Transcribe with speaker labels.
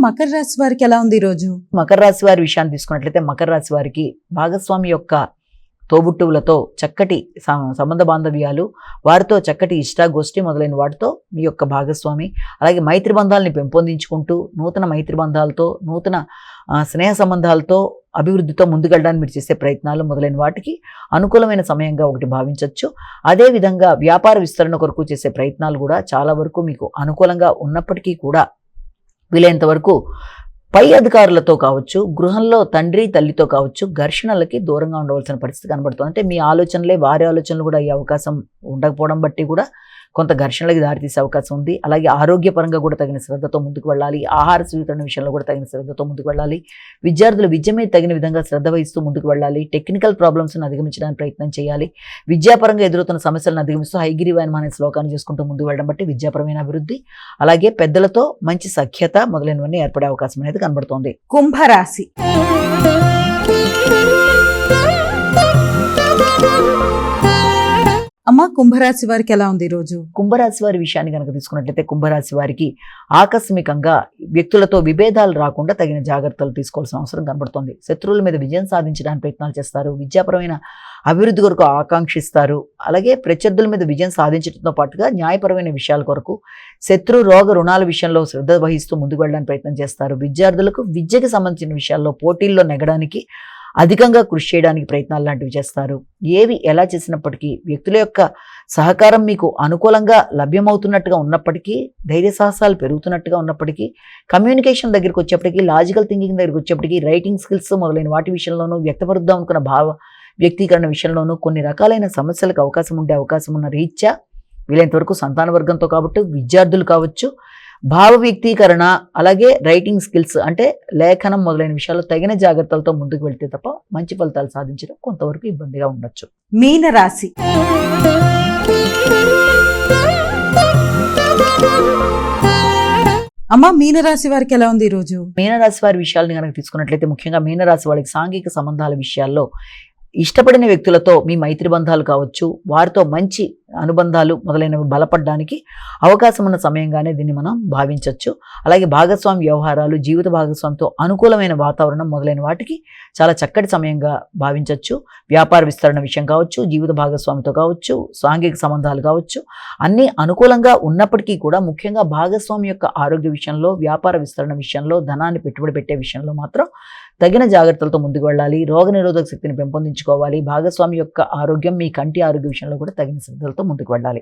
Speaker 1: మకర రాశి వారికి ఎలా ఉంది ఈ రోజు?
Speaker 2: మకర రాశి వారి విషయాన్ని తీసుకున్నట్లయితే మకర రాశి వారికి భాగస్వామి యొక్క తోబుట్టువులతో చక్కటి సంబంధ బాంధవ్యాలు, వారితో చక్కటి ఇష్టాగోష్ఠి మొదలైన వాటితో మీ యొక్క భాగస్వామి, అలాగే మైత్రి బంధాలని పెంపొందించుకుంటూ నూతన మైత్రి బంధాలతో, నూతన స్నేహ సంబంధాలతో అభివృద్ధితో ముందుకెళ్ళడానికి మీరు చేసే ప్రయత్నాలు మొదలైన వాటికి అనుకూలమైన సమయంగా ఒకటి భావించవచ్చు. అదేవిధంగా వ్యాపార విస్తరణ కొరకు చేసే ప్రయత్నాలు కూడా చాలా వరకు మీకు అనుకూలంగా ఉన్నప్పటికీ కూడా వీలైనంత వరకు పై అధికారులతో కావచ్చు, గృహంలో తండ్రి తల్లితో కావచ్చు ఘర్షణలకి దూరంగా ఉండవలసిన పరిస్థితి కనబడుతుంది. అంటే మీ ఆలోచనలే వారి ఆలోచనలు కూడా అయ్యే అవకాశం ఉండకపోవడం బట్టి కూడా కొంత ఘర్షణలకి దారితీసే అవకాశం ఉంది. అలాగే ఆరోగ్యపరంగా కూడా తగిన శ్రద్ధతో ముందుకు వెళ్ళాలి. ఆహార స్వీకరణ విషయంలో కూడా తగిన శ్రద్ధతో ముందుకు వెళ్ళాలి. విద్యార్థులు విద్య మీద తగిన విధంగా శ్రద్ధ వహిస్తూ ముందుకు వెళ్ళాలి. టెక్నికల్ ప్రాబ్లమ్స్ని అధిగమించడానికి ప్రయత్నం చేయాలి. విద్యాపరంగా ఎదురవుతున్న సమస్యలను అధిగమిస్తూ హైగిరివాయనం అనే శ్లోకాన్ని చేసుకుంటూ ముందుకు వెళ్ళడం బట్టి విద్యాపరమైన అభివృద్ధి, అలాగే పెద్దలతో మంచి సఖ్యత మొదలైనవన్నీ ఏర్పడే అవకాశం అనేది కనబడుతోంది.
Speaker 1: కుంభరాశి. అమ్మ, కుంభరాశి వారికి ఎలా ఉంది ఈ రోజు?
Speaker 2: కుంభరాశి వారి విషయాన్ని కనుక తీసుకున్నట్లయితే కుంభరాశి వారికి ఆకస్మికంగా వ్యక్తులతో విభేదాలు రాకుండా తగిన జాగ్రత్తలు తీసుకోవాల్సిన అవసరం కనబడుతుంది. శత్రువుల మీద విజయం సాధించడానికి ప్రయత్నాలు చేస్తారు. విద్యాపరమైన అభివృద్ధి కొరకు ఆకాంక్షిస్తారు. అలాగే ప్రత్యర్థుల మీద విజయం సాధించడంతో పాటుగా న్యాయపరమైన విషయాల కొరకు శత్రు రోగ రుణాల విషయంలో శ్రద్ధ వహిస్తూ ముందుకు వెళ్ళడానికి ప్రయత్నం చేస్తారు. విద్యార్థులకు విద్యకు సంబంధించిన విషయాల్లో పోటీల్లో నెగ్గడానికి అధికంగా కృషి చేయడానికి ప్రయత్నాలు లాంటివి చేస్తారు. ఏవి ఎలా చేసినప్పటికీ వ్యక్తుల యొక్క సహకారం మీకు అనుకూలంగా లభ్యమవుతున్నట్టుగా ఉన్నప్పటికీ, ధైర్య సాహసాలు పెరుగుతున్నట్టుగా ఉన్నప్పటికీ, కమ్యూనికేషన్ దగ్గరికి వచ్చేప్పటికీ, లాజికల్ థింకింగ్ దగ్గరికి వచ్చేప్పటికీ, రైటింగ్ స్కిల్స్ మొదలైన వాటి విషయంలోనూ, వ్యక్తపరుద్దాం అనుకున్న భావ వ్యక్తీకరణ విషయంలోనూ కొన్ని రకాలైన సమస్యలకు అవకాశం ఉన్న రీత్యా వీలైనంతవరకు సంతాన వర్గంతో కాబట్టి విద్యార్థులు కావచ్చు, భావ వ్యక్తీకరణ, అలాగే రైటింగ్ స్కిల్స్ అంటే లేఖనం మొదలైన విషయాల్లో తగిన జాగ్రత్తలతో ముందుకు వెళ్తే తప్ప మంచి ఫలితాలు సాధించడం కొంతవరకు ఇబ్బందిగా ఉండొచ్చు.
Speaker 1: మీనరాశి. అమ్మ, మీనరాశి వారికి ఎలా ఉంది ఈ రోజు?
Speaker 2: మీనరాశి వారి విషయాలను కనుక తీసుకున్నట్లయితే ముఖ్యంగా మీనరాశి వాళ్ళకి సాంఘిక సంబంధాల విషయాల్లో ఇష్టపడిన వ్యక్తులతో మీ మైత్రి బంధాలు కావచ్చు, వారితో మంచి అనుబంధాలు మొదలైనవి బలపడడానికి అవకాశం ఉన్న సమయంగానే దీన్ని మనం భావించవచ్చు. అలాగే భాగస్వామి వ్యవహారాలు, జీవిత భాగస్వామితో అనుకూలమైన వాతావరణం మొదలైన వాటికి చాలా చక్కటి సమయంగా భావించవచ్చు. వ్యాపార విస్తరణ విషయం కావచ్చు, జీవిత భాగస్వామితో కావచ్చు, సాంఘిక సంబంధాలు కావచ్చు, అన్నీ అనుకూలంగా ఉన్నప్పటికీ కూడా ముఖ్యంగా భాగస్వామి యొక్క ఆరోగ్య విషయంలో, వ్యాపార విస్తరణ విషయంలో, ధనాన్ని పెట్టుబడి పెట్టే విషయంలో మాత్రం తగిన జాగ్రత్తలతో ముందుకు వెళ్ళాలి. రోగనిరోధక శక్తిని పెంపొందించుకోవాలి. భాగస్వామి యొక్క ఆరోగ్యం, మీ కంటి ఆరోగ్య విషయంలో కూడా తగిన శ్రద్ధలతో ముందుకు వెళ్ళాలి.